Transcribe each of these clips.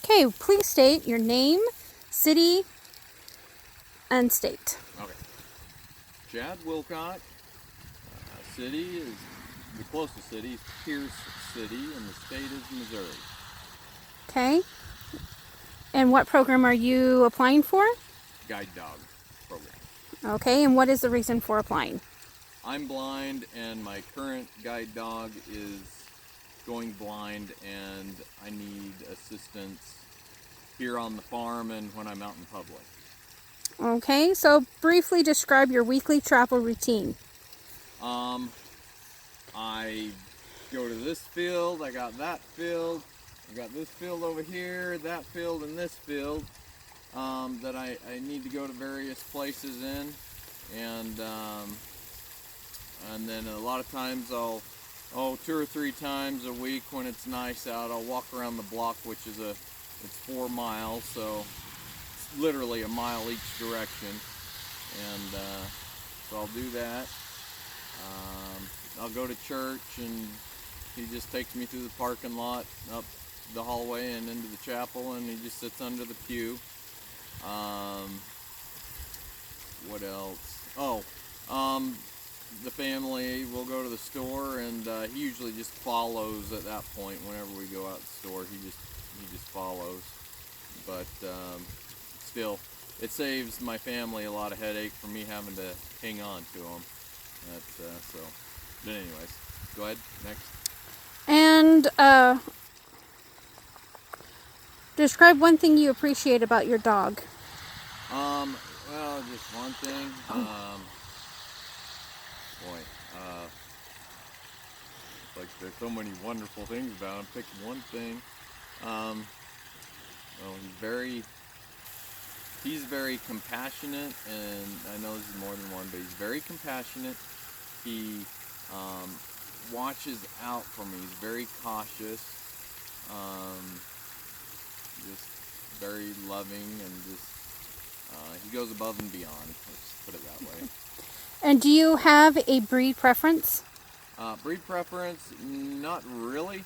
Okay, please state your name, city, and state. Okay. Chad Wilcock. City is, the closest city is Pierce City, and the state is Missouri. Okay. And what program are you applying for? Guide dog program. Okay, and what is the reason for applying? I'm blind, and my current guide dog is going blind, and I need assistance here on the farm and when I'm out in public. Okay, so briefly describe your weekly travel routine. I go to this field, I got that field, I got this field over here, that field, and this field that I need to go to various places in, and then a lot of times I'll, 2 or 3 times a week when it's nice out, I'll walk around the block, which is it's 4 miles, so it's literally a mile each direction, and so I'll do that. I'll go to church, and he just takes me through the parking lot, up the hallway and into the chapel, and he just sits under the pew. What else? The family will go to the store, and he usually just follows at that point. Whenever we go out to the store, he just follows. But still, it saves my family a lot of headache for me having to hang on to him. That's so. But anyways, go ahead. Next. And describe one thing you appreciate about your dog. Well, just one thing. Like there's so many wonderful things about him. Picking one thing. Well, he's very compassionate, and I know this is more than one, but he's very compassionate. He watches out for me. He's very cautious. Just very loving, and just he goes above and beyond. Let's put it that way. And do you have a breed preference? Breed preference, not really.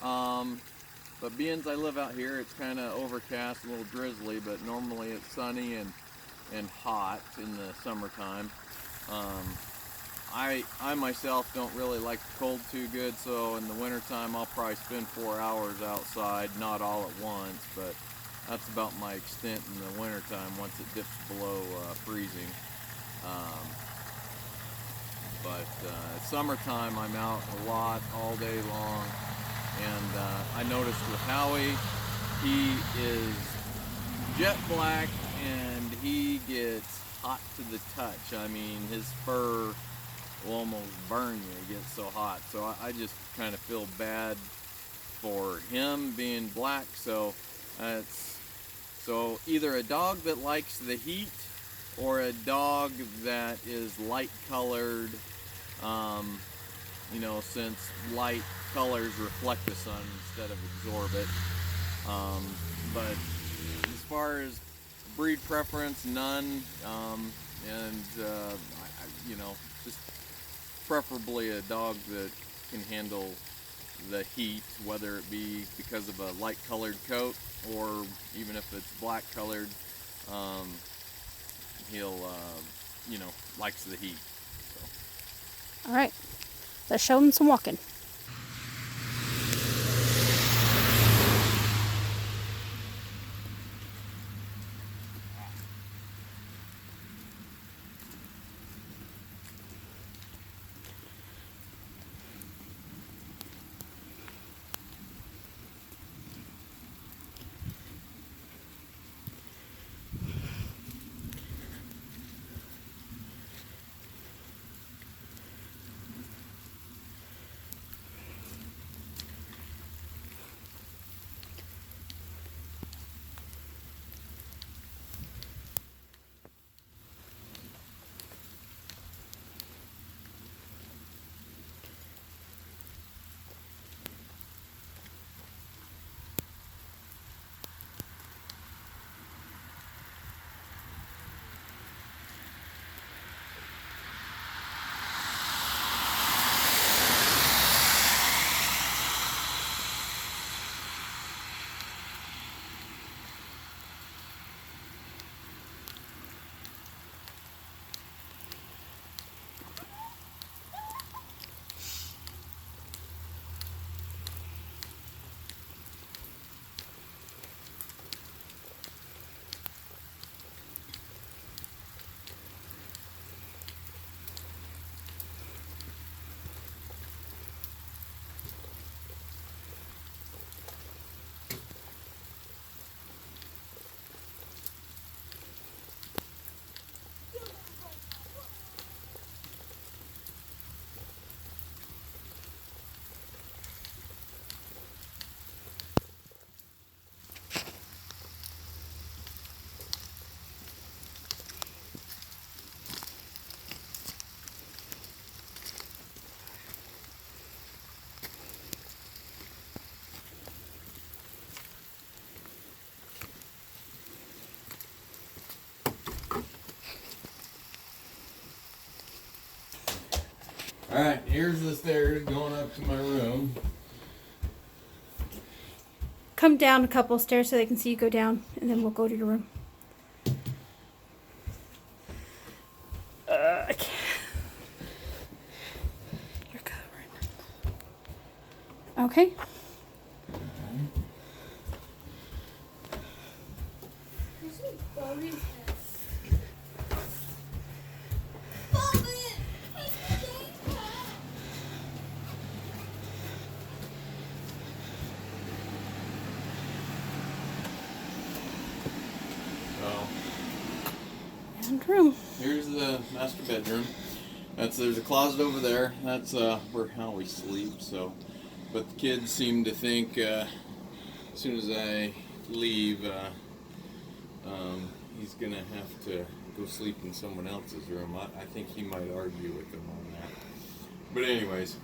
But being I live out here, it's kind of overcast, a little drizzly, but normally it's sunny and hot in the summertime. I myself don't really like the cold too good, so in the wintertime I'll probably spend 4 hours outside, not all at once, but that's about my extent in the wintertime once it dips below freezing. But summertime I'm out a lot all day long, and I noticed with Howie, he is jet black and he gets hot to the touch. I mean, his fur will almost burn you, it gets so hot. So I just kind of feel bad for him being black. So so either a dog that likes the heat or a dog that is light colored, since light colors reflect the sun instead of absorb it. But as far as breed preference, none, just preferably a dog that can handle the heat, whether it be because of a light colored coat or even if it's black colored, he'll likes the heat. So. All right, let's show him some walking. Alright, here's the stairs going up to my room. Come down a couple stairs so they can see you go down, and then we'll go to your room. I can't. You're covering. Okay. Room. Here's the master bedroom. There's a closet over there. That's where Howie sleeps. So, but the kids seem to think as soon as I leave, he's gonna have to go sleep in someone else's room. I think he might argue with them on that. But anyways,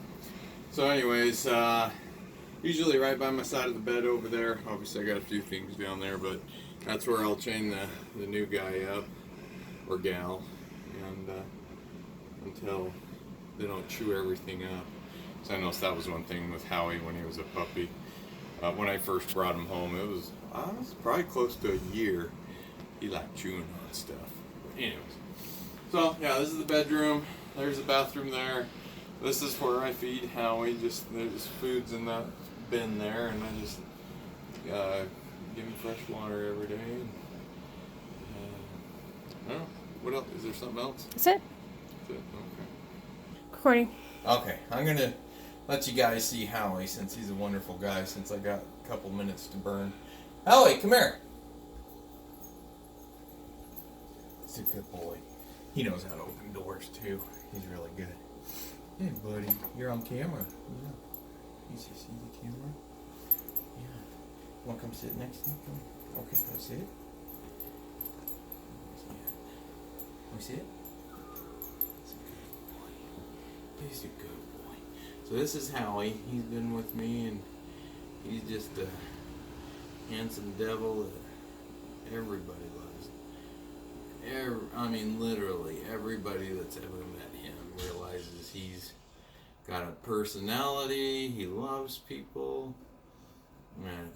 usually right by my side of the bed over there. Obviously, I got a few things down there, but that's where I'll chain the new guy up. Or gal, and until they don't chew everything up. So I noticed that was one thing with Howie when he was a puppy. When I first brought him home, it was probably close to a year. He liked chewing on stuff. But anyways, so yeah, this is the bedroom. There's the bathroom there. This is where I feed Howie. There's food's in that bin there, and I just give him fresh water every day. I don't know. What else? Is there something else? That's it. That's it. Okay. Recording. Okay. I'm going to let you guys see Howie since he's a wonderful guy, since I got a couple minutes to burn. Howie, come here. He's a good boy. He knows how to open doors, too. He's really good. Hey, buddy. You're on camera. Yeah. You see the camera? Yeah. Want to come sit next to me? Okay, go sit. We see it? He's a good boy. So this is Howie. He's been with me, and he's just a handsome devil that everybody loves. I mean, literally, everybody that's ever met him realizes he's got a personality. He loves people. And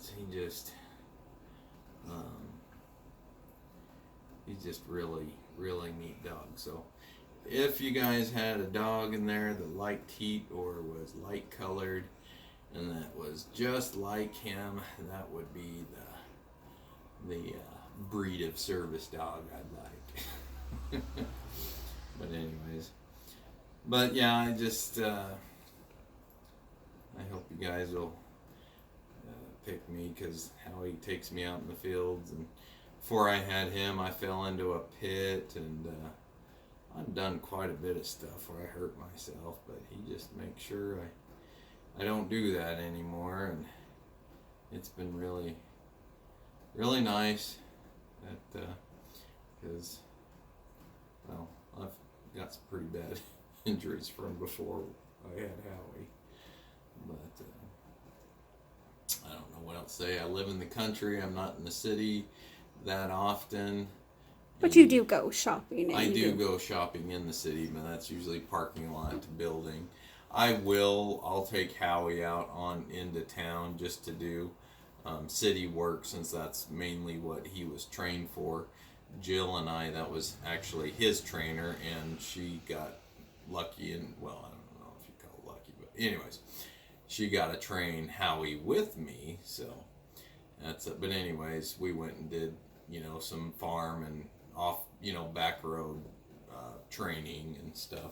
he's just really neat dog. So if you guys had a dog in there that liked heat or was light colored and that was just like him, that would be the breed of service dog I'd like. But anyways, yeah, I hope you guys will pick me, because Howie takes me out in the fields, and before I had him, I fell into a pit, and I've done quite a bit of stuff where I hurt myself, but he just makes sure I don't do that anymore, and it's been really nice because, well, I've got some pretty bad injuries from before I had Howie, but I don't know what else to say. I live in the country. I'm not in the city that often. But you do go shopping. I do go shopping in the city, but that's usually parking lot to building. I'll take Howie out into town just to do city work, since that's mainly what he was trained for. Jill and I, that was actually his trainer, and she got lucky, and well, I don't know if you call it lucky, but anyways, she got to train Howie with me, so that's it. But anyways, we went and did, some farm and off, back road training and stuff,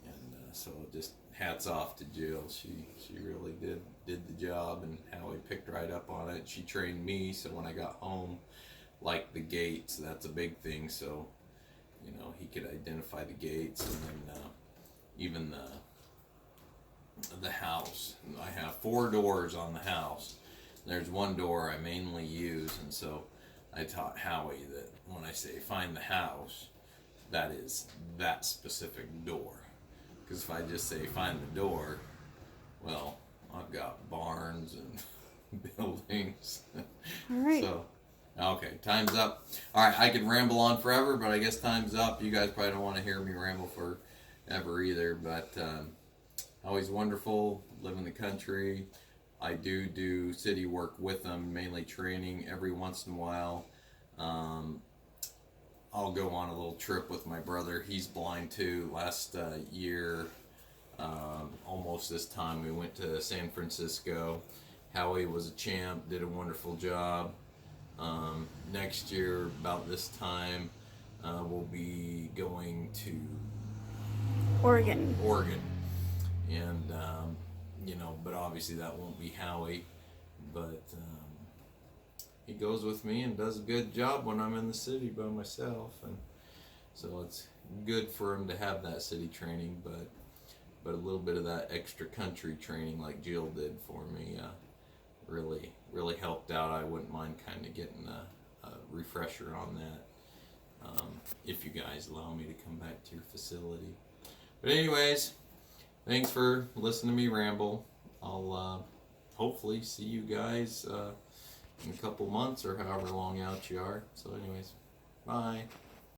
and so just hats off to Jill. She really did the job, and Howie picked right up on it. She trained me, so when I got home, like the gates, that's a big thing, so he could identify the gates, and then even the house. I have 4 doors on the house. There's one door I mainly use, and so I taught Howie that when I say find the house, that is that specific door. Because if I just say find the door, well, I've got barns and buildings. All right. So, okay, time's up. All right, I could ramble on forever, but I guess time's up. You guys probably don't want to hear me ramble forever either, but Howie's wonderful, live in the country. I do city work with him, mainly training. Every once in a while, I'll go on a little trip with my brother. He's blind too. Last year, almost this time, we went to San Francisco. Howie was a champ, did a wonderful job. Next year, about this time, we'll be going to Oregon. And but obviously that won't be Howie. But he goes with me and does a good job when I'm in the city by myself, and so it's good for him to have that city training, but a little bit of that extra country training like Jill did for me really helped out. I wouldn't mind kind of getting a refresher on that, if you guys allow me to come back to your facility. But anyways, thanks for listening to me ramble. I'll hopefully see you guys in a couple months or however long out you are. So anyways, bye.